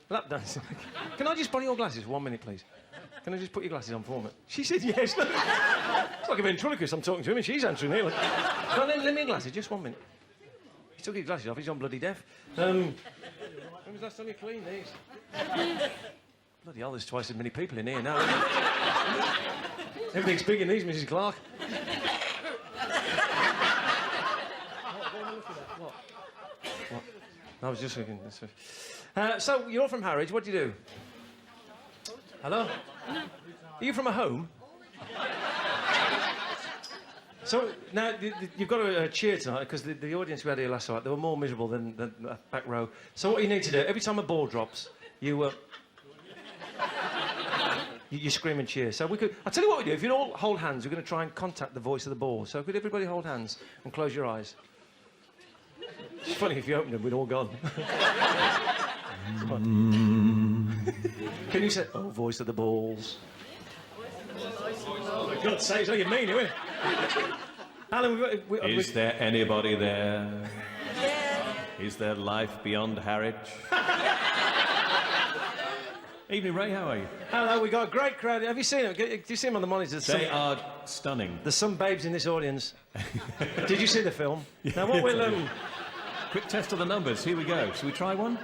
Lap dancing. Can I just borrow your glasses for 1 minute, please? Can I just put your glasses on for me? She said yes. It's like a ventriloquist. I'm talking to him and she's answering here. No, let me your glasses, just 1 minute. He took his glasses off, he's on bloody deaf. When was the last time you cleaned these? Bloody hell, there's twice as many people in here now. Everything's big in these, Mrs. Clark. What? I was just looking this way. So, you're from Harwich, what do you do? Hello? Are you from a home? So, now, you've got to cheer tonight, because the audience we had here last night, they were more miserable than the back row. So what you need to do, every time a ball drops, you scream and cheer. So I'll tell you what we do, if you all hold hands, we're going to try and contact the voice of the ball. So could everybody hold hands and close your eyes? It's funny if you open them, we'd all gone. Come on. Can you say, oh, voice of the balls? Oh, for God's sake, it's like you mean it, isn't it? Alan, Is there anybody there? Yeah. Is there life beyond Harwich? Evening, Ray, how are you? Hello, we got a great crowd. Have you seen them? Do you see them on the monitors? They are stunning. There's some babes in this audience. Did you see the film? Now, what we'll... Quick test of the numbers. Here we go. Shall we try one?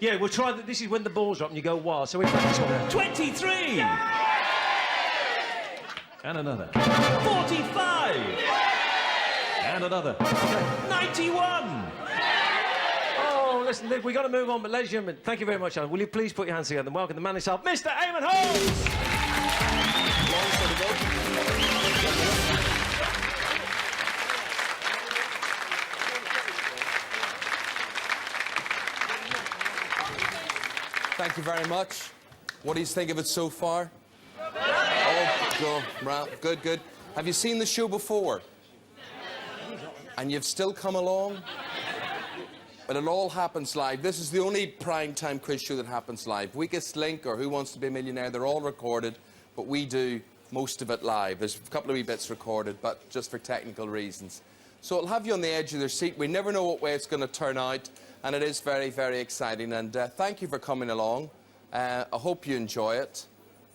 Yeah, we'll try... This is when the ball's up and you go wild, so we practice on that. 23! Yeah! And another. 45! And another. 91! Oh, listen, we've got to move on, but ladies and gentlemen, thank you very much, Alan. Will you please put your hands together and welcome the man himself, Mr. Eamonn Holmes! Thank you very much. What do you think of it so far? Oh, good, good. Have you seen the show before? And you've still come along? But it all happens live. This is the only prime-time quiz show that happens live. Weakest Link or Who Wants to Be a Millionaire, they're all recorded, but we do most of it live. There's a couple of wee bits recorded, but just for technical reasons. So it'll have you on the edge of their seat. We never know what way it's going to turn out, and it is very, very exciting. And thank you for coming along. I hope you enjoy it.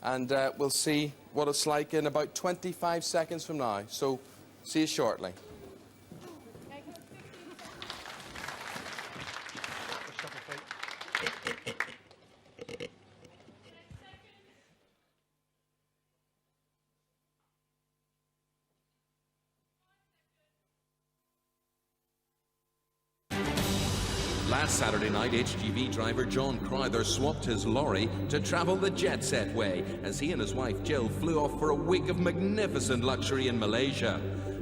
And we'll see what it's like in about 25 seconds from now. So, see you shortly. Last Saturday night, HGV driver John Crowther swapped his lorry to travel the Jetset way as he and his wife Jill flew off for a week of magnificent luxury in Malaysia.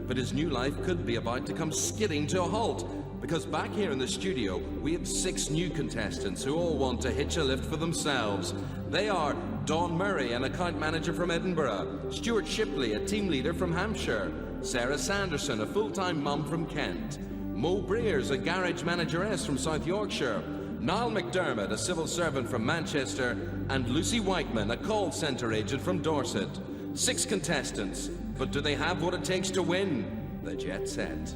But his new life could be about to come skidding to a halt, because back here in the studio we have 6 new contestants who all want to hitch a lift for themselves. They are Dawn Murray, an account manager from Edinburgh, Stuart Shipley, a team leader from Hampshire, Sarah Sanderson, a full-time mum from Kent, Mo Breers, a garage manageress from South Yorkshire, Niall McDermott, a civil servant from Manchester, and Lucy Whiteman, a call centre agent from Dorset. 6 contestants, but do they have what it takes to win the Jetset?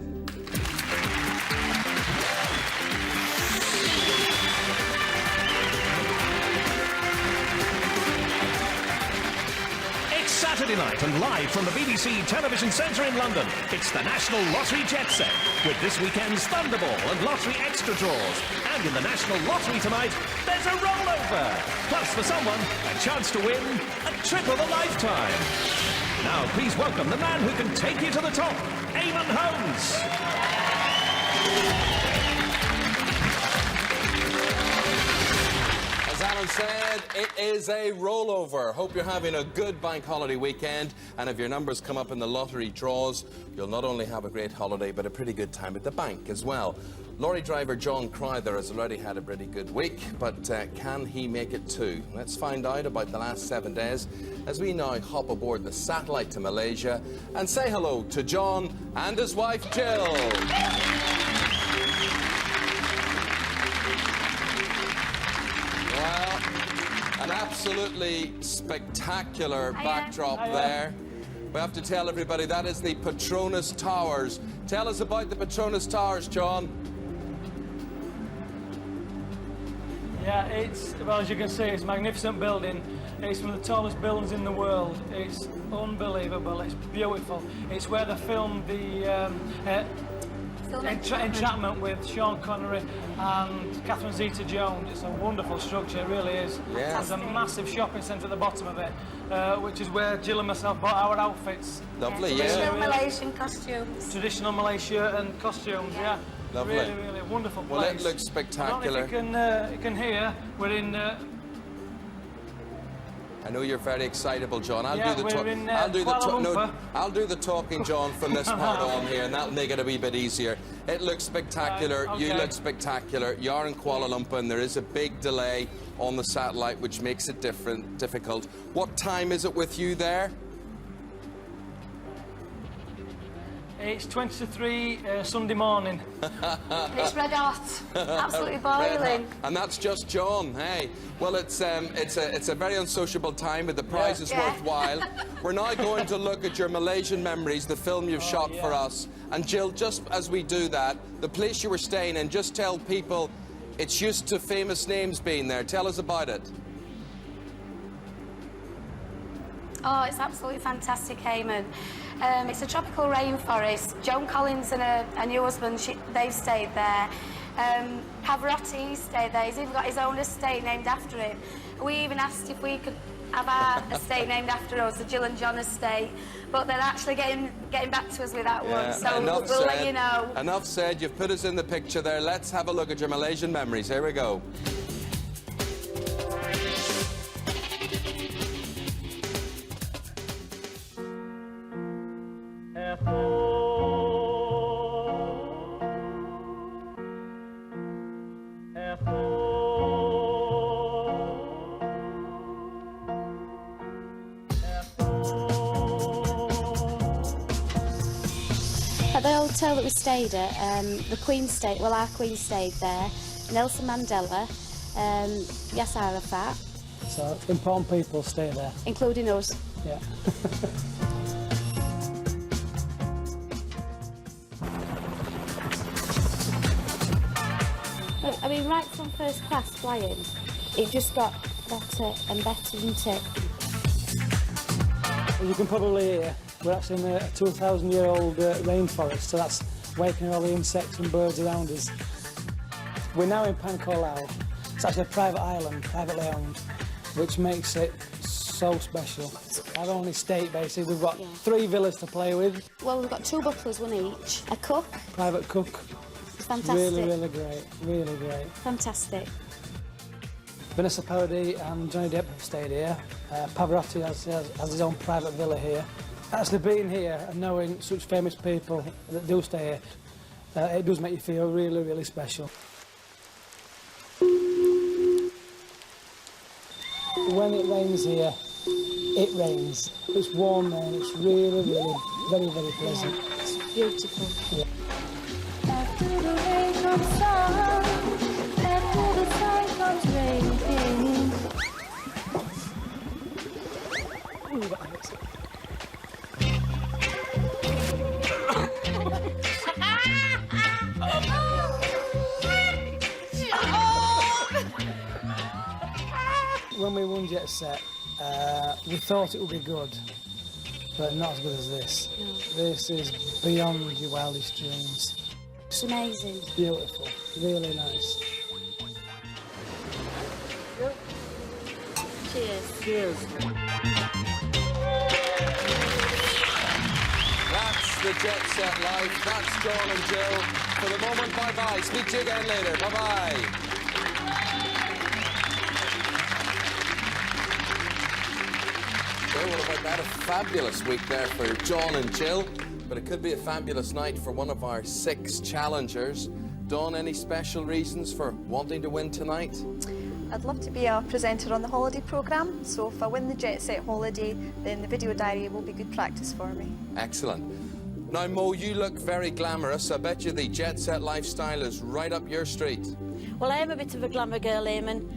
Saturday night and live from the BBC Television Centre in London, it's the National Lottery Jetset, with this weekend's Thunderball and Lottery Extra draws. And in the National Lottery tonight, there's a rollover. Plus, for someone, a chance to win a trip of a lifetime. Now, please welcome the man who can take you to the top, Eamonn Holmes. As Alan said, it is a rollover. Hope you're having a good bank holiday weekend, and if your numbers come up in the lottery draws, you'll not only have a great holiday, but a pretty good time at the bank as well. Lorry driver John Crowther has already had a pretty good week, but can he make it too? Let's find out about the last 7 days as we now hop aboard the satellite to Malaysia and say hello to John and his wife Jill. Well, an absolutely spectacular backdrop there. We have to tell everybody that is the Petronas Towers. Tell us about the Petronas Towers, John. Yeah, it's, well, as you can see, it's a magnificent building. It's one of the tallest buildings in the world. It's unbelievable, it's beautiful. It's where they filmed the Entrapment with Sean Connery and Catherine Zeta-Jones. It's a wonderful structure, it really is. Yeah. There's a massive shopping centre at the bottom of it, which is where Jill and myself bought our outfits. Lovely, Traditional yeah. Malaysian costumes. Traditional Malaysia and costumes, yeah. Lovely. Really, really wonderful place. Well, it looks I don't spectacular. know if you can hear, we're in... I know you're very excitable, John. I'll Yeah, do the we're talk. in, I'll do the Kuala no, Lumpur. I'll do the talking, John, from this part on here, and that'll make it a wee bit easier. It looks spectacular. Right, You okay. look spectacular. You're in Kuala Lumpur, and there is a big delay on the satellite, which makes it difficult. What time is it with you there? It's 20 to 3 Sunday morning. It's red hot, absolutely boiling. And that's just John. Hey, well, it's a very unsociable time, but the prize is Yeah. worthwhile. We're now going to look at your Malaysian memories, the film you've shot for us. And Jill, just as we do that, the place you were staying in, just tell people it's used to famous names being there. Tell us about it. Oh, it's absolutely fantastic, Eamonn. It's a tropical rainforest. Joan Collins and her new husband, they've stayed there. Pavarotti stayed there. He's even got his own estate named after him. We even asked if we could have our estate named after us, the Jill and John estate, but they're actually getting back to us with that one, so we'll let you know. Enough said. You've put us in the picture there. Let's have a look at your Malaysian memories. Here we go. At the hotel that we stayed at, the Queen stayed, well, our Queen stayed there, Nelson Mandela, Yasser Arafat, So important people stay there. including us. Yeah. I mean, right from first class flying, it just got better and better, didn't it? As you can probably hear, we're actually in a 2,000-year-old rainforest, so that's waking all the insects and birds around us. We're now in Pankolau. It's actually a private island, privately owned, which makes it so special. Our own estate, basically. We've got 3 villas to play with. Well, we've got 2 butlers, one each, a cook. Private cook. It's fantastic. Really, really great. Really great. Fantastic. Vanessa Paradis and Johnny Depp have stayed here. Pavarotti has his own private villa here. Actually being here and knowing such famous people that do stay here, it does make you feel really, really special. When it rains here, it rains. It's warm there and it's really, really, very, very pleasant. Yeah, it's beautiful. Yeah. After the rain comes sun, after the sun comes raining. When we won Jetset, we thought it would be good, but not as good as this. No. This is beyond your wildest dreams. It's amazing. Beautiful, really nice. Cheers. Cheers. That's the Jet Set Life. That's John and Jill. For the moment, bye-bye. Speak to you again later. Bye-bye. Well, what about that? A fabulous week there for John and Jill. But it could be a fabulous night for one of our 6 challengers. Dawn, any special reasons for wanting to win tonight? I'd love to be a presenter on the holiday programme, so if I win the Jet Set holiday, then the video diary will be good practice for me. Excellent. Now, Mo, you look very glamorous. I bet you the Jet Set lifestyle is right up your street. Well, I am a bit of a glamour girl, Eamonn,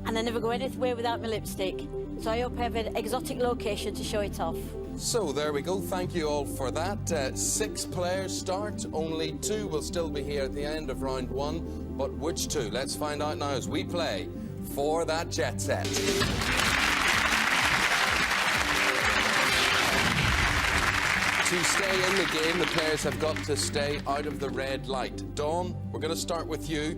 and I never go anywhere without my lipstick. So I hope I have an exotic location to show it off. So there we go. Thank you all for that. 6 players start. Only 2 will still be here at the end of round 1. But which 2? Let's find out now as we play for that jet set. To stay in the game, the players have got to stay out of the red light. Dawn, we're going to start with you.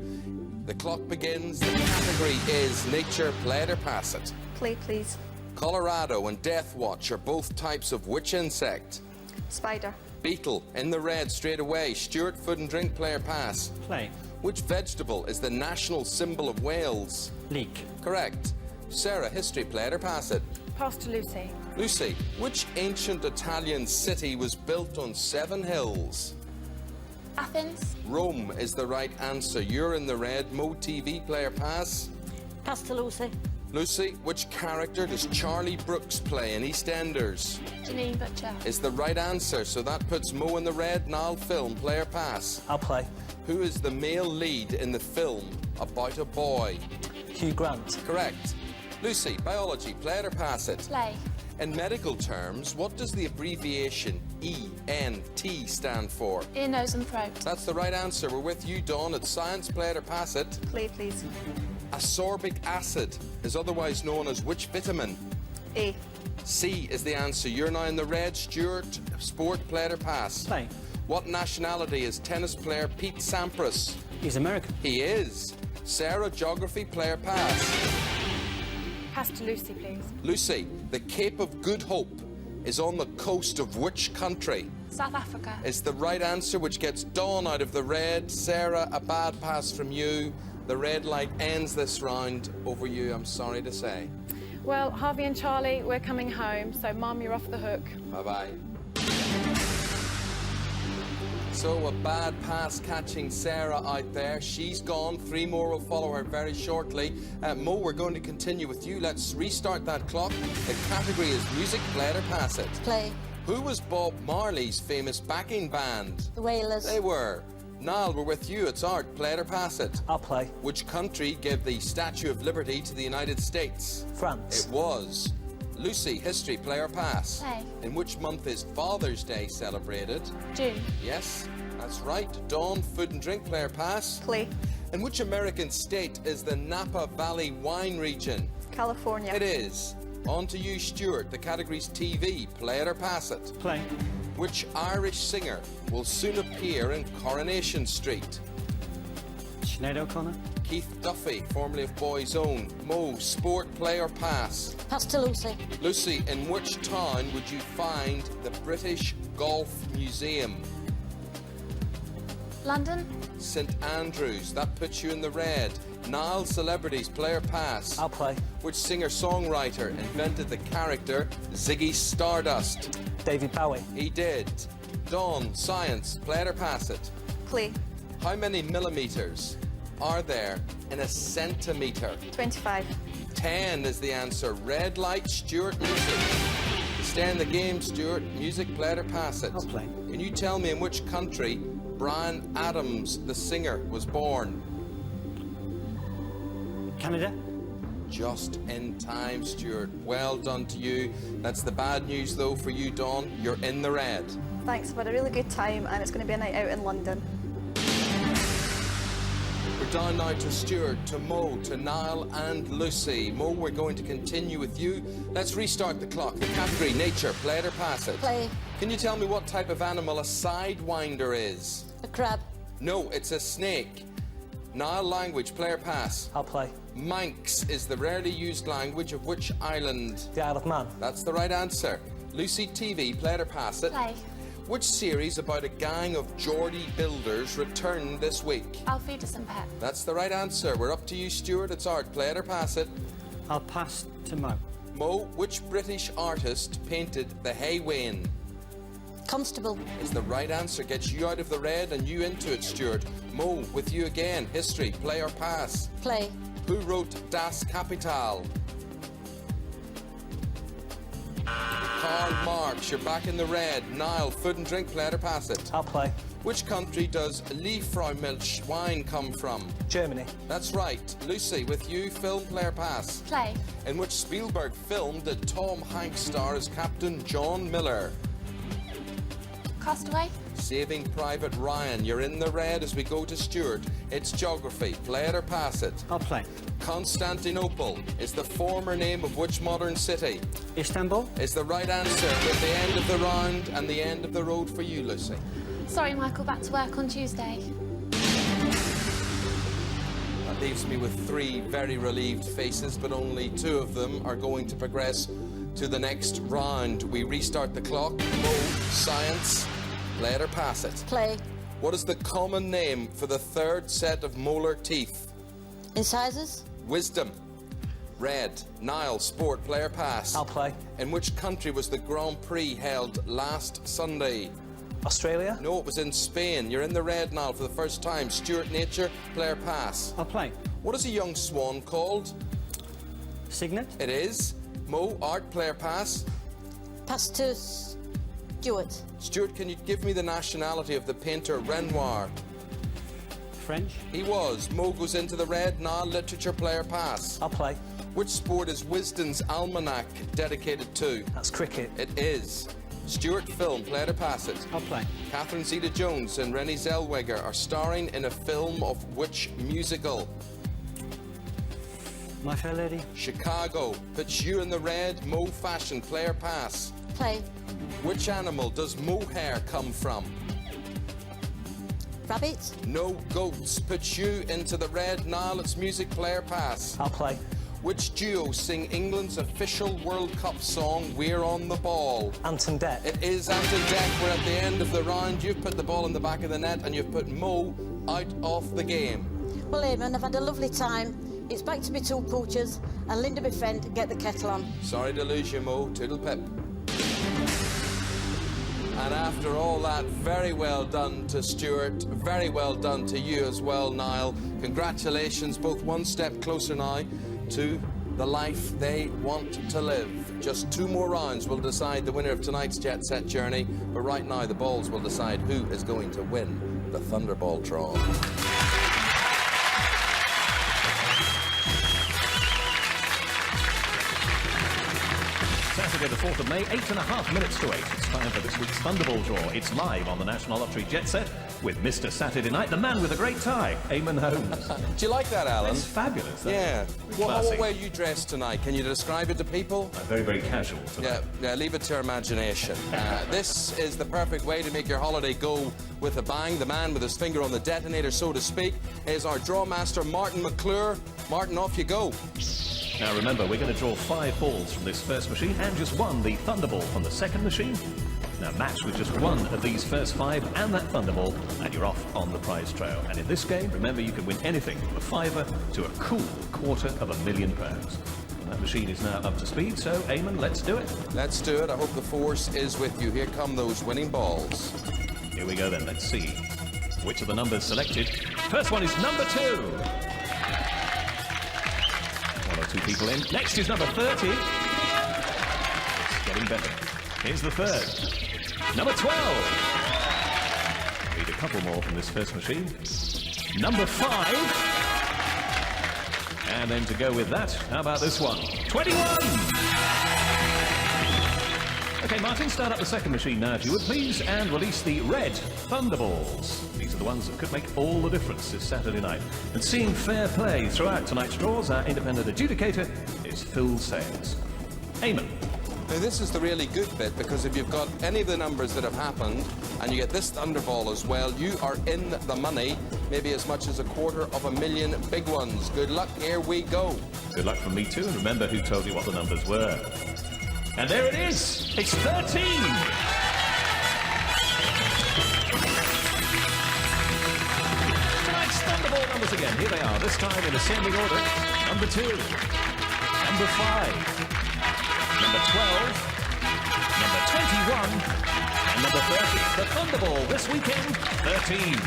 The clock begins. The category is nature. Play it or pass it. Play, please. Colorado and Death Watch are both types of which insect? Spider. Beetle, in the red straight away. Stuart, food and drink, play or pass? Play. Which vegetable is the national symbol of Wales? Leek. Correct. Sarah, history, play it or pass it? Pass to Lucy. Lucy, which ancient Italian city was built on 7 hills? Athens. Rome is the right answer. You're in the red. Mo TV, play or pass? Pass to Lucy. Lucy, which character does Charlie Brooks play in EastEnders? Janine Butcher. Is the right answer, so that puts Mo in the red. Niall, film, play or pass? I'll play. Who is the male lead in the film About a Boy? Hugh Grant. Correct. Lucy, biology, play it or pass it? Play. In medical terms, what does the abbreviation ENT stand for? Ear, nose and throat. That's the right answer. We're with you, Dawn. It's science, play it or pass it? Play, please. Ascorbic acid is otherwise known as which vitamin? A. C is the answer. You're now in the red. Stuart, sport, play it or pass? Play. What nationality is tennis player Pete Sampras? He's American. He is. Sarah, geography, play or pass? Pass to Lucy, please. Lucy, the Cape of Good Hope is on the coast of which country? South Africa. Is the right answer, which gets Dawn out of the red. Sarah, a bad pass from you. The red light ends this round over you, I'm sorry to say. Well, Harvey and Charlie, we're coming home, so Mum, you're off the hook. Bye-bye. So a bad pass catching Sarah out there. She's gone. 3 more will follow her very shortly. Mo, we're going to continue with you. Let's restart that clock. The category is music, play it or pass it? Play. Who was Bob Marley's famous backing band? The Wailers. They were. Niall, we're with you. It's art. Play it or pass it? I'll play. Which country gave the Statue of Liberty to the United States? France. It was. Lucy, history, play or pass? Play. In which month is Father's Day celebrated? June. Yes, that's right. Dawn, food and drink, play or pass? Play. In which American state is the Napa Valley wine region? California. It is. On to you, Stuart. The category's TV. Play it or pass it? Play. Which Irish singer will soon appear in Coronation Street? Sinead O'Connor. Keith Duffy, formerly of Boy's Own. Mo, sport, play or pass? Pass to Lucy. Lucy, in which town would you find the British Golf Museum? London. St Andrews. That puts you in the red. Niall, celebrities, play or pass? I'll play. Which singer-songwriter invented the character Ziggy Stardust? David Bowie. He did. Dawn, science, play it or pass it? Play. How many millimeters are there in a centimetre? 25. 10 is the answer. Red light, Stuart, music. Stay in the game, Stuart. Music, play it or pass it? I'll play. Can you tell me in which country Bryan Adams, the singer, was born? Canada. Just in time, Stuart. Well done to you. That's the bad news, though, for you, Dawn. You're in the red. Thanks, I've had a really good time and it's going to be a night out in London. We're down now to Stuart, to Mo, to Niall and Lucy. Mo, we're going to continue with you. Let's restart the clock. The category, nature, play it or pass it? Play. Can you tell me what type of animal a sidewinder is? A crab. No, it's a snake. Niall, language, play or pass? I'll play. Manx is the rarely used language of which island? The Isle of Man. That's the right answer. Lucy, TV, play it or pass it? Play. Which series about a gang of Geordie builders returned this week? Alfredus and Pep. That's the right answer. We're up to you, Stuart. It's art. Play it or pass it? I'll pass to Mo. Mo, which British artist painted the Hay Wain? Constable. Is the right answer. Gets you out of the red and you into it, Stuart. Mo, with you again. History, play or pass? Play. Who wrote Das Kapital? Karl Marx. You're back in the red. Niall, food and drink, play it or pass it? I'll play. Which country does Liefraumilch wine come from? Germany. That's right. Lucy, with you, film, play or pass? Play. In which Spielberg film did Tom Hanks star as Captain John Miller? Castaway. Saving Private Ryan. You're in the red as we go to Stuart. It's geography. Play it or pass it. I'll play. Constantinople is the former name of which modern city? Istanbul. Is the right answer. At the end of the round and the end of the road for you, Lucy. Sorry, Michael, back to work on Tuesday. That leaves me with 3 very relieved faces, but only 2 of them are going to progress to the next round. We restart the clock. Mo, science. Play it or pass it. Play. What is the common name for the 3rd set of molar teeth? Incisors. Wisdom. Red. Nile, sport, play or pass? I'll play. In which country was the Grand Prix held last Sunday? Australia. No, it was in Spain. You're in the red now for the first time. Stuart, nature, play or pass? I'll play. What is a young swan called? Signet. It is. Mo, art, play or pass? Pass to Stuart. Stuart, can you give me the nationality of the painter Renoir? French. He was. Mo goes into the red. Now, literature, play or pass? I'll play. Which sport is Wisden's Almanac dedicated to? That's cricket. It is. Stuart, film, play it or pass it? I'll play. Catherine Zeta-Jones and Renée Zellweger are starring in a film of which musical? My Fair Lady. Chicago. Puts you in the red. Mo, fashion, play or pass? Play. Which animal does mohair come from? Rabbit. No, goats. Puts you into the red. Now it's music, play or pass? I'll play. Which duo sing England's official World Cup song, We're on the Ball? Ant and Dec. It is Ant and Dec. We're at the end of the round. You've put the ball in the back of the net and you've put Mo out of the game. Well, Eamonn, I've had a lovely time. It's back to me 2 poochers and Linda, my friend, get the kettle on. Sorry to lose you, Mo. Toodle pip. And after all that, very well done to Stuart. Very well done to you as well, Niall. Congratulations, both one step closer now to the life they want to live. Just 2 more rounds will decide the winner of tonight's Jet Set journey, but right now the balls will decide who is going to win the Thunderball draw. Saturday the 4th of May, 8.5 minutes to 8. It's time for this week's Thunderball draw. It's live on the National Lottery Jet Set with Mr. Saturday Night, the man with a great tie, Eamonn Holmes. Do you like that, Alan? It's fabulous. Yeah. What way are you dressed tonight? Can you describe it to people? I'm very, very casual tonight. Yeah, leave it to imagination. This is the perfect way to make your holiday go with a bang. The man with his finger on the detonator, so to speak, is our draw master, Martin McClure. Martin, off you go. Now remember, we're going to draw 5 balls from this first machine and just 1, the Thunderball, from the second machine. Now match with just 1 of these first 5 and that Thunderball, and you're off on the prize trail. And in this game, remember, you can win anything from a fiver to a cool £250,000. That machine is now up to speed, so Eamonn, let's do it. Let's do it. I hope the force is with you. Here come those winning balls. Here we go then. Let's see which of the numbers selected. First one is number 2. 1 or 2 people in. Next is number 30. It's getting better. Here's the 3rd. Number 12. Need a couple more from this first machine. Number 5. And then to go with that, how about this one? 21! Okay, Martin, start up the second machine now, if you would, please, and release the red Thunderballs. These are the ones that could make all the difference this Saturday night. And seeing fair play throughout tonight's draws, our independent adjudicator is Phil Sayers. Eamonn. Now, this is the really good bit, because if you've got any of the numbers that have happened and you get this Thunderball as well, you are in the money, maybe as much as $250,000 big ones. Good luck, here we go. Good luck from me too, and remember who told you what the numbers were. And there it is! It's 13! Tonight's Thunderball numbers again. Here they are, this time in ascending order. Number 2. Number 5. Number 12. Number 21. And number 30. The Thunderball this weekend, 13.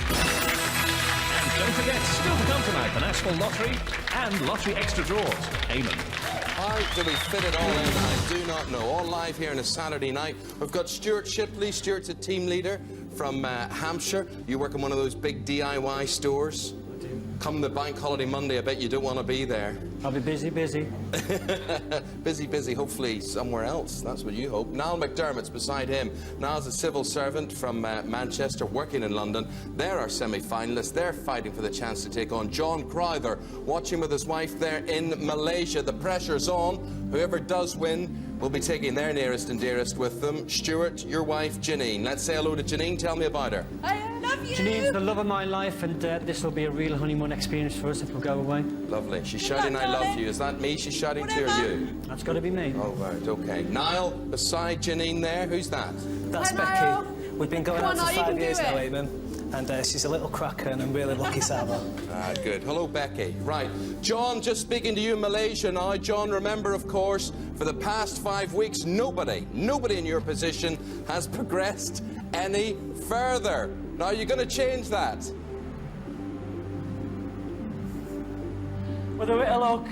And don't forget, still to come tonight, the National Lottery and Lottery Extra Draws. Eamonn. How do we fit it all in? I do not know. All live here on a Saturday night. We've got Stuart Shipley. Stuart's a team leader from Hampshire. You work in one of those big DIY stores. I do. Come the bank holiday Monday, I bet you don't want to be there. I'll be busy. Busy, hopefully somewhere else. That's what you hope. Niall McDermott's beside him. Niall's a civil servant from Manchester, working in London. They're our semi-finalists. They're fighting for the chance to take on John Crowther, watching with his wife there in Malaysia. The pressure's on. Whoever does win will be taking their nearest and dearest with them. Stuart, your wife, Janine. Let's say hello to Janine. Tell me about her. I love you. Janine's the love of my life, and this will be a real honeymoon experience for us if we go away. Lovely. She's shouting, I love you. Is that me she's shouting to, or you? That's got to be me. Oh, right, okay. Niall, beside Janine there, who's that? That's Hi, Becky. Niall. We've been going Come out on, for Niall, you 5 can years do now, it. Eamonn. And she's a little cracker, and I'm really lucky to have her. Ah, good. Hello, Becky. Right. John, just speaking to you in Malaysia now. John, remember, of course, for the past 5 weeks, nobody in your position has progressed any further. Now, you're going to change that. With a bit of luck,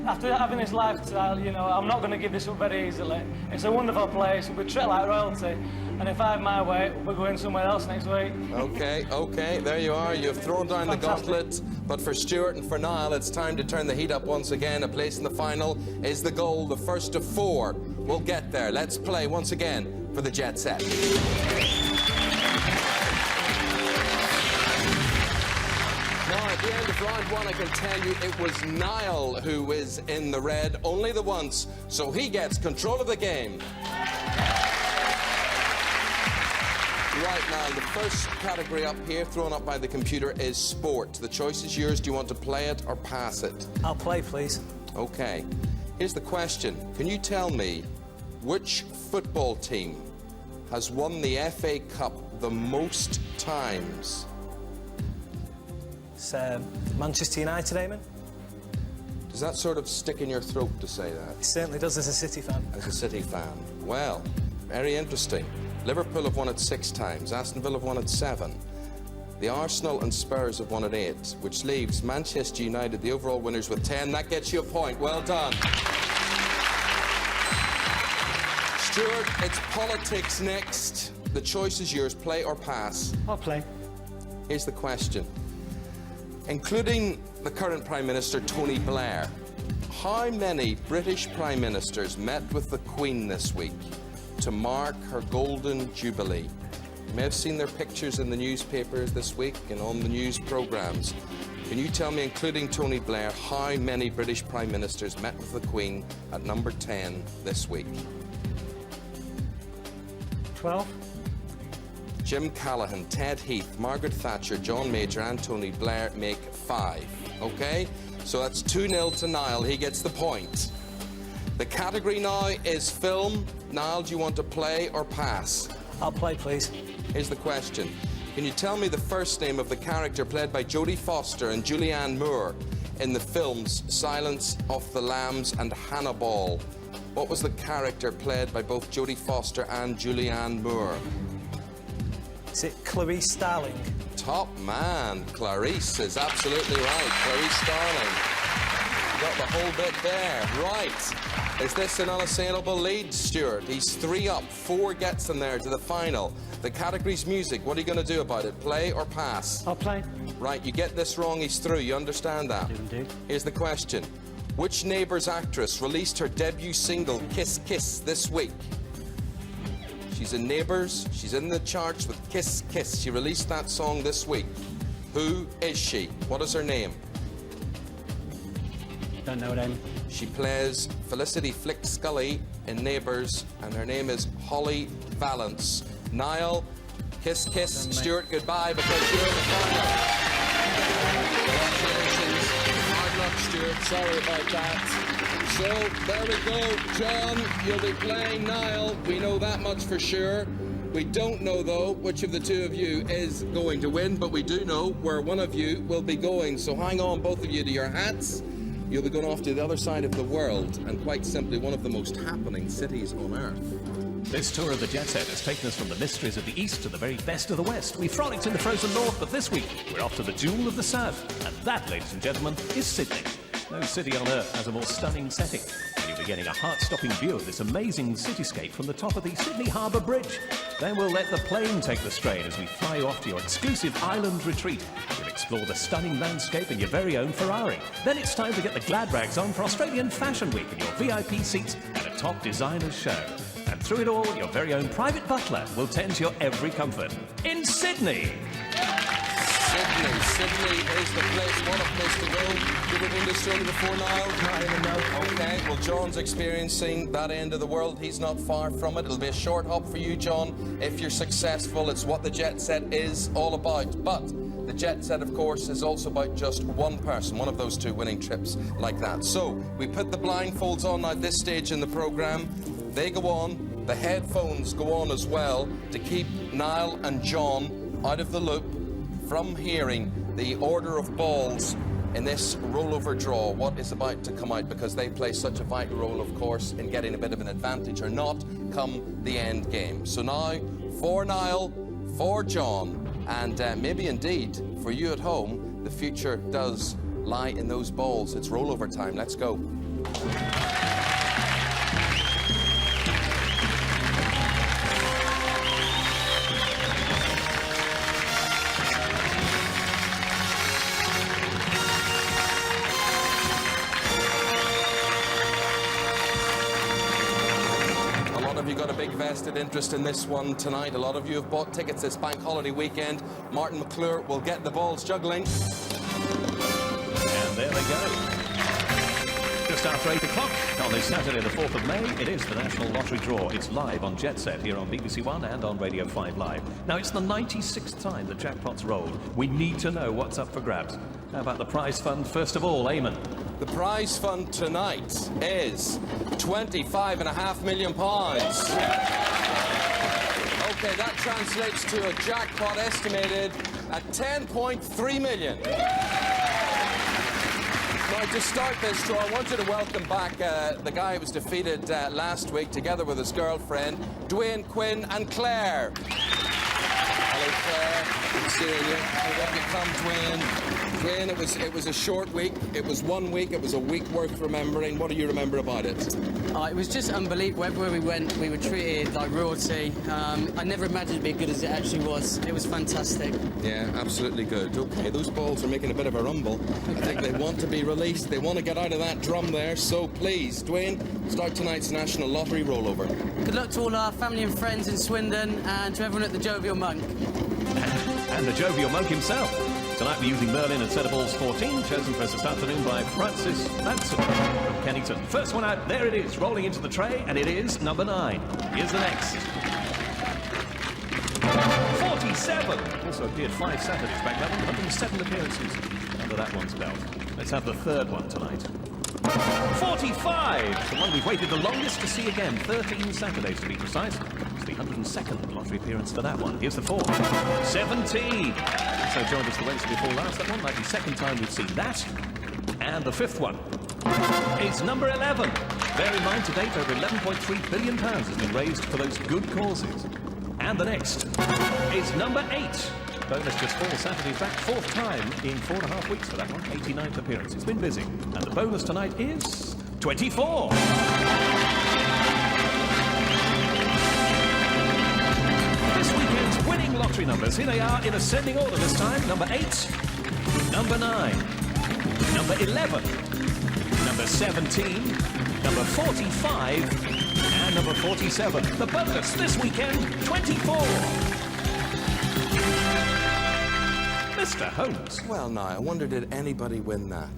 after having this lifestyle, you know, I'm not going to give this up very easily. It's a wonderful place. We treat like royalty. And if I have my way, we're going somewhere else next week. Okay, there you are. You've thrown down the gauntlet. But for Stuart and for Niall, it's time to turn the heat up once again. A place in the final is the goal. The first of 4 will get there. Let's play once again for the Jet Set. Now, at the end of round 1, I can tell you it was Niall who is in the red, only the once, so he gets control of the game. Right, Niall, the first category up here, thrown up by the computer, is sport. The choice is yours. Do you want to play it or pass it? I'll play, please. Okay. Here's the question. Can you tell me which football team has won the FA Cup the most times? It's Manchester United, Eamonn. Does that sort of stick in your throat to say that? It certainly does as a City fan. As a City fan. Well, very interesting. Liverpool have won it 6 times. Aston Villa have won it 7. The Arsenal and Spurs have won it 8, which leaves Manchester United the overall winners with 10. That gets you a point. Well done. Stuart, it's politics next. The choice is yours. Play or pass? I'll play. Here's the question. Including the current Prime Minister, Tony Blair, how many British Prime Ministers met with the Queen this week to mark her Golden Jubilee? You may have seen their pictures in the newspapers this week and on the news programmes. Can you tell me, including Tony Blair, how many British Prime Ministers met with the Queen at number 10 this week? 12. Jim Callaghan, Ted Heath, Margaret Thatcher, John Major and Tony Blair make 5. Okay? So that's 2-0 to Niall. He gets the point. The category now is film. Niall, do you want to play or pass? I'll play, please. Here's the question. Can you tell me the first name of the character played by Jodie Foster and Julianne Moore in the films Silence of the Lambs and Hannibal? What was the character played by both Jodie Foster and Julianne Moore? Is it Clarice Starling? Top man. Clarice is absolutely right. Clarice Starling. Got the whole bit there. Right. Is this an unassailable lead, Stuart? He's 3 up. 4 gets him there to the final. The category's music. What are you going to do about it? Play or pass? I'll play. Right. You get this wrong, he's through. You understand that? I do indeed. Here's the question. Which Neighbours actress released her debut single, Kiss Kiss, this week? She's in Neighbours. She's in the charts with Kiss Kiss. She released that song this week. Who is she? What is her name? Don't know it, Eamonn. She plays Felicity Flick Scully in Neighbours, and her name is Holly Valance. Niall, Kiss Kiss. Stuart, goodbye, because you're in the final. Congratulations. Hard luck, Stuart. Sorry about that. So, there we go. John, you'll be playing Niall. We know that much for sure. We don't know, though, which of the two of you is going to win, but we do know where one of you will be going. So hang on, both of you, to your hats. You'll be going off to the other side of the world, and quite simply one of the most happening cities on Earth. This tour of the Jet Set has taken us from the mysteries of the East to the very best of the West. We frolicked in the frozen North, but this week we're off to the jewel of the South. And that, ladies and gentlemen, is Sydney. No city on Earth has a more stunning setting. When you begin getting a heart-stopping view of this amazing cityscape from the top of the Sydney Harbour Bridge. Then we'll let the plane take the strain as we fly you off to your exclusive island retreat. You'll explore the stunning landscape in your very own Ferrari. Then it's time to get the glad rags on for Australian Fashion Week and your VIP seats at a top designers show. And through it all, your very own private butler will tend to your every comfort. In Sydney! Sydney is the place. What a place to go. You ever been to Australia before, Niall? Not even know. Okay, well, John's experiencing that end of the world. He's not far from it. It'll be a short hop for you, John. If you're successful, it's what the Jet Set is all about. But the Jet Set, of course, is also about just one person, one of those two winning trips like that. So we put the blindfolds on at this stage in the programme. They go on. The headphones go on as well to keep Niall and John out of the loop from hearing the order of balls in this rollover draw, what is about to come out, because they play such a vital role, of course, in getting a bit of an advantage or not come the end game. So now, for Niall, for John, and maybe indeed for you at home, the future does lie in those balls. It's rollover time. Let's go. Vested interest in this one tonight. A lot of you have bought tickets this bank holiday weekend. Martin McClure will get the balls juggling. And there they go. Just after 8 o'clock on this Saturday the 4th of May, it is the National Lottery Draw. It's live on Jetset here on BBC One and on Radio 5 Live. Now, it's the 96th time the jackpot's rolled. We need to know what's up for grabs. How about the prize fund first of all, Eamonn? The prize fund tonight is £25.5 million. Okay, that translates to a jackpot estimated at £10.3 million. Now, to start this draw, I want you to welcome back the guy who was defeated last week, together with his girlfriend, Dwayne, Quinn and Claire. Hello, Claire. Good seeing you. Up you come, Dwayne. Dwayne, it was a short week. It was 1 week. It was a week worth remembering. What do you remember about it? It was just unbelievable. Everywhere we went, we were treated like royalty. I never imagined it'd be as good as it actually was. It was fantastic. Yeah, absolutely good. Okay, those balls are making a bit of a rumble. I think they want to be released. They want to get out of that drum there. So please, Dwayne, start tonight's National Lottery rollover. Good luck to all our family and friends in Swindon and to everyone at the Jovial Monk. And the Jovial Monk himself. Tonight we're using Merlin and set of balls 14, chosen for us this afternoon by Francis Manson from Kennington. First one out, there it is, rolling into the tray, and it is number 9. Here's the next. 47. Also appeared 5 Saturdays back then, 107 appearances under that one's belt. Let's have the third one tonight. 45. The one we've waited the longest to see again, 13 Saturdays to be precise. It's the 102nd lottery appearance for that one. Here's the 4th. 17. So joined us the Wednesday before last. That one might be the second time we've seen that. And the 5th one is number 11. Bear in mind, to date, over £11.3 billion has been raised for those good causes. And the next is number 8. Bonus just 4 Saturdays back, 4th time in 4.5 weeks for that one. 89th appearance. It's been busy. And the bonus tonight is 24. This weekend's winning lottery numbers. Here they are in ascending order this time. Number 8, number 9, number 11, number 17, number 45, and number 47. The bonus this weekend, 24. Mr. Holmes. Well, now, I wonder, did anybody win that?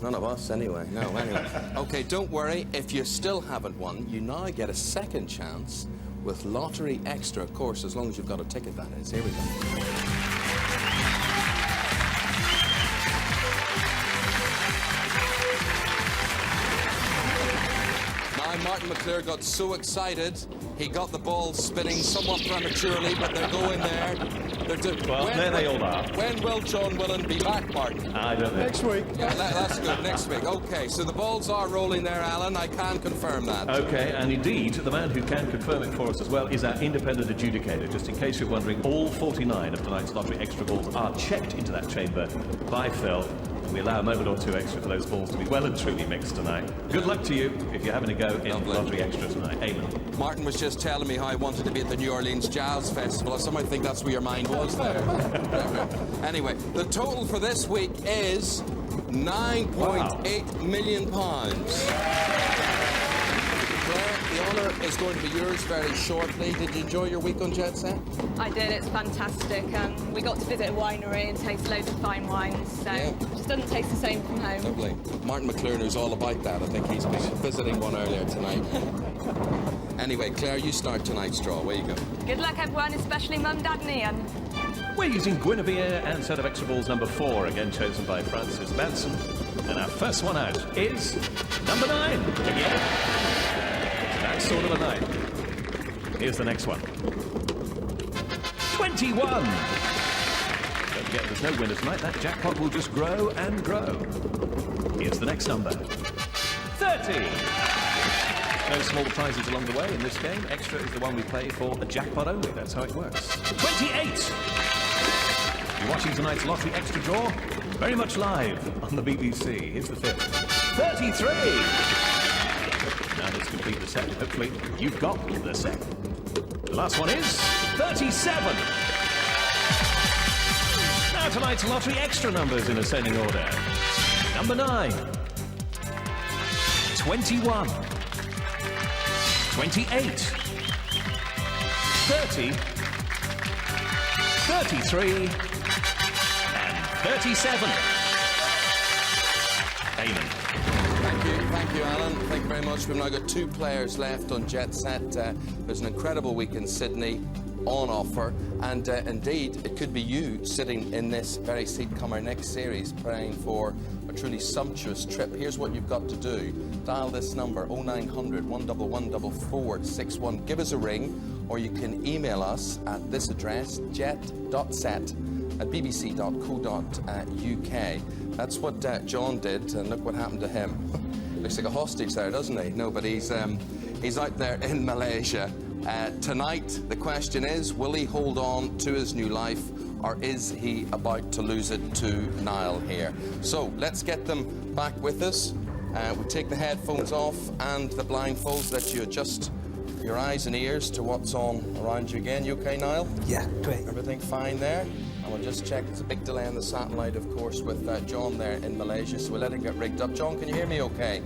None of us, anyway. No, anyway. Okay, don't worry. If you still haven't won, you now get a second chance with Lottery Extra, of course, as long as you've got a ticket, that is. Here we go. Martin McClure got so excited, he got the ball spinning somewhat prematurely, but they're going there. Well, there they all are. When will John Willen be back, Martin? I don't know. Next week. Yeah, that's good. Next week. Okay, so the balls are rolling there, Alan. I can confirm that. Okay, and indeed, the man who can confirm it for us as well is our independent adjudicator. Just in case you're wondering, all 49 of tonight's Lottery Extra balls are checked into that chamber by Phil. We allow a moment or two extra for those balls to be well and truly mixed tonight. Good luck to you if you're having a go in Lottery Extra tonight. Eamonn. Martin was just telling me how I wanted to be at the New Orleans Jazz Festival. I somehow think that's where your mind was there. Anyway, the total for this week is £9.8 million. Claire, the honour is going to be yours very shortly. Did you enjoy your week on Jetset? I did, it's fantastic. We got to visit a winery and taste loads of fine wines, so it just doesn't taste the same from home. Lovely. Martin McClure knows all about that. I think he's been visiting one earlier tonight. Anyway, Claire, you start tonight's draw. Where you go? Good luck, everyone, especially Mum, Dad and Ian. We're using Guinevere and set of extra balls number 4, again chosen by Francis Manson. And our first one out is number 9. Again. That's sort of a 9. Here's the next one. 21. Don't forget, there's no winner tonight. That jackpot will just grow and grow. Here's the next number. 30. No small prizes along the way in this game. Extra is the one we play for a jackpot only. That's how it works. 28. You're watching tonight's Lottery Extra Draw, very much live on the BBC. Here's the 5th. 33. Now let's complete the set. Hopefully you've got the set. The last one is 37. Now tonight's Lottery Extra numbers in ascending order. Number 9. 21. 28. 30. 33. 37. Eamonn. Thank you, Alan. Thank you very much. We've now got 2 players left on Jetset. There's an incredible week in Sydney on offer, and indeed, it could be you sitting in this very seat come our next series, praying for a truly sumptuous trip. Here's what you've got to do. Dial this number, 0900 111 4461. Give us a ring, or you can email us at this address, jet.set@bbc.co.uk. That's what John did, and look what happened to him. Looks like a hostage there, doesn't he? No, but he's out there in Malaysia. Tonight, the question is, will he hold on to his new life, or is he about to lose it to Niall here? So, let's get them back with us. We take the headphones off and the blindfolds, let you adjust your eyes and ears to what's on around you again. You okay, Niall? Yeah, great. Everything fine there? And we'll just check. There's a big delay on the satellite, of course, with John there in Malaysia, so we'll let it get rigged up. John, can you hear me okay?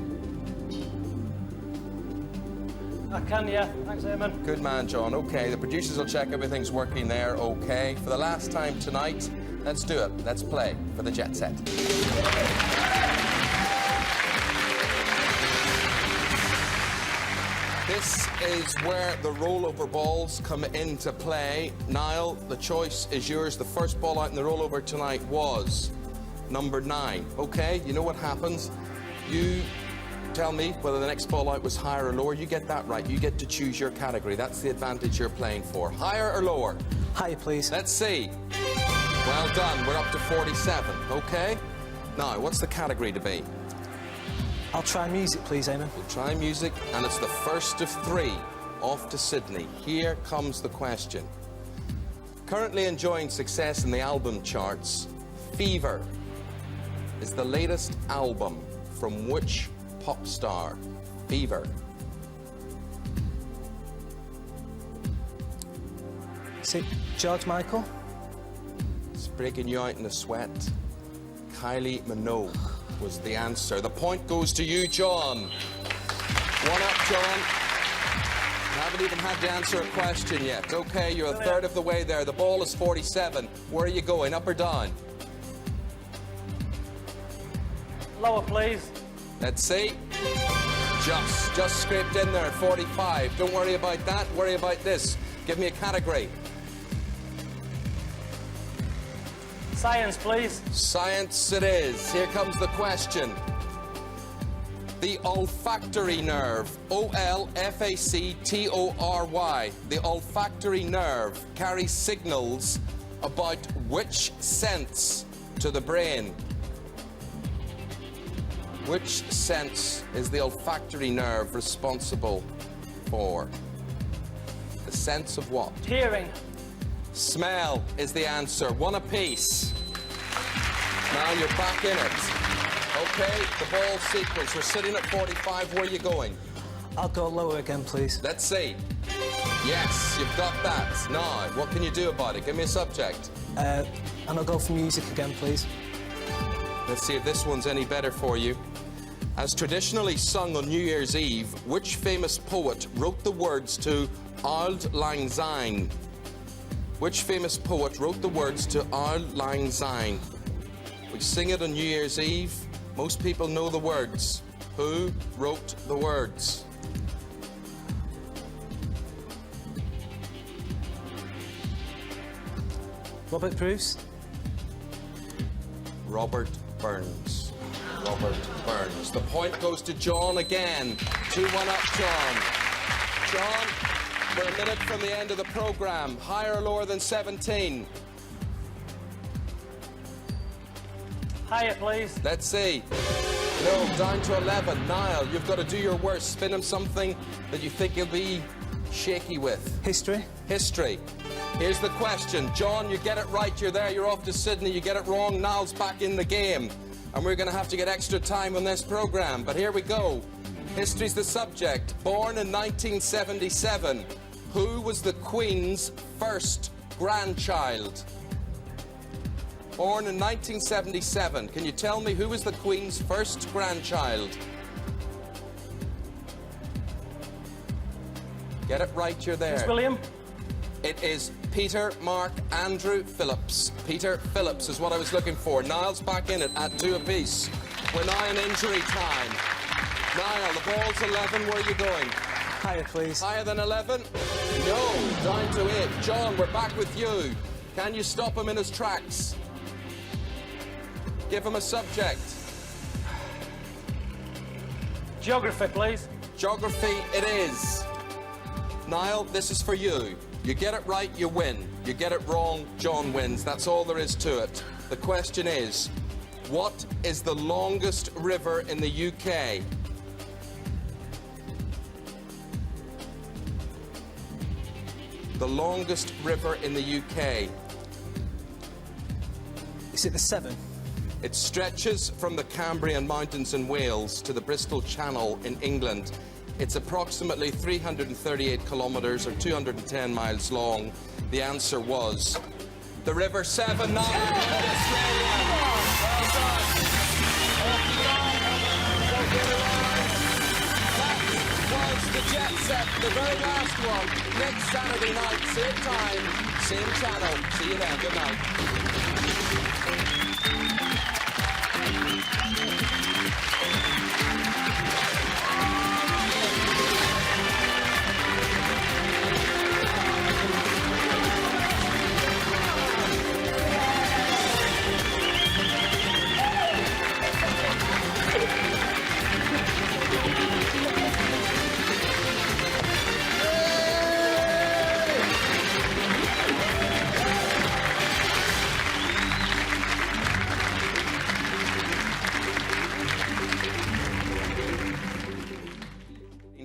I can, yeah. Thanks, Eamonn. Good man, John. Okay, the producers will check everything's working there okay. For the last time tonight, let's do it. Let's play for the Jetset. This is where the rollover balls come into play. Niall, the choice is yours. The first ball out in the rollover tonight was number 9. Okay, you know what happens. You tell me whether the next ball out was higher or lower. You get that right. You get to choose your category. That's the advantage you're playing for. Higher or lower? Higher, please. Let's see. Well done. We're up to 47. Okay. Now, what's the category to be? I'll try music, please, Eamonn. We'll try music, and it's the first of 3 off to Sydney. Here comes the question. Currently enjoying success in the album charts, Fever is the latest album from which pop star? Fever. Is it George Michael? It's breaking you out in a sweat. Kylie Minogue was the answer. The point goes to you, John. 1 up, John. You haven't even had to answer a question yet. Okay, you're a third of the way there. The ball is 47. Where are you going, up or down? Lower, please. Let's see. Just scraped in there at 45. Don't worry about that. Worry about this. Give me a category. Science, please. Science it is. Here comes the question. The olfactory nerve, O-L-F-A-C-T-O-R-Y, the olfactory nerve carries signals about which sense to the brain? Which sense is the olfactory nerve responsible for? The sense of what? Hearing. Smell is the answer. 1 apiece. Now you're back in it. Okay, the ball sequence. We're sitting at 45. Where are you going? I'll go lower again, please. Let's see. Yes, you've got that. Now, what can you do about it? Give me a subject. And I'll go for music again, please. Let's see if this one's any better for you. As traditionally sung on New Year's Eve, which famous poet wrote the words to Auld Lang Syne? Which famous poet wrote the words to Auld Lang Syne? We sing it on New Year's Eve. Most people know the words. Who wrote the words? Robert Bruce? Robert Burns. Robert Burns. The point goes to John again. 2-1 up, John. John, we're a minute from the end of the programme. Higher or lower than 17? Higher, please. Let's see. No, down to 11. Niall, you've got to do your worst. Spin him something that you think he'll be shaky with. History? History. Here's the question. John, you get it right, you're there, you're off to Sydney. You get it wrong, Niall's back in the game. And we're going to have to get extra time on this programme. But here we go. History's the subject. Born in 1977, who was the Queen's first grandchild? Born in 1977. Can you tell me who was the Queen's first grandchild? Get it right, you're there. Prince William? It is Peter Mark Andrew Phillips. Peter Phillips is what I was looking for. Niall's back in it at 2 apiece. We're now in injury time. Niall, the ball's 11. Where are you going? Higher, please. Higher than 11? No, down to 8. John, we're back with you. Can you stop him in his tracks? Give him a subject. Geography, please. Geography it is. Niall, this is for you. You get it right, you win. You get it wrong, John wins. That's all there is to it. The question is, what is the longest river in the UK? The longest river in the UK. Is it the Severn? It stretches from the Cambrian Mountains in Wales to the Bristol Channel in England. It's approximately 338 kilometres or 210 miles long. The answer was the River Severn. Now Australia. Well done. That was the Jet Set, the very last one. Next Saturday night, same time, same channel. See you then. Good night.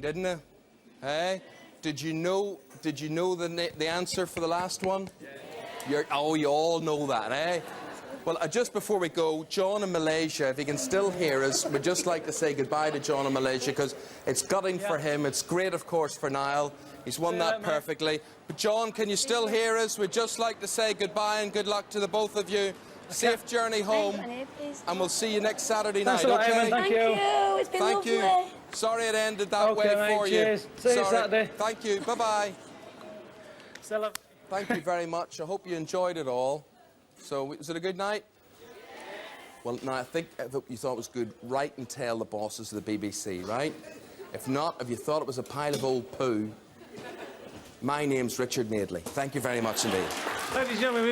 Didn't it? Hey? Did you know the answer for the last one? Yeah. You all know that, eh? Well, just before we go, John in Malaysia, if he can still hear us, we'd just like to say goodbye to John in Malaysia because it's gutting for him. It's great, of course, for Niall. He's won that perfectly. But John, can you still hear us? We'd just like to say goodbye and good luck to the both of you. Safe journey home, and we'll see you next Saturday night. Thanks a lot, okay? Eamonn. Thank you. It's been lovely. Sorry it ended that way mate, for cheers. you. See you Sorry. Saturday. Thank you. Bye-bye. Stella. Thank you very much. I hope you enjoyed it all. So, was it a good night? Well, now, I hope you thought it was good. Write and tell the bosses of the BBC, right? If not, if you thought it was a pile of old poo, my name's Richard Madeley. Thank you very much indeed. Ladies and gentlemen,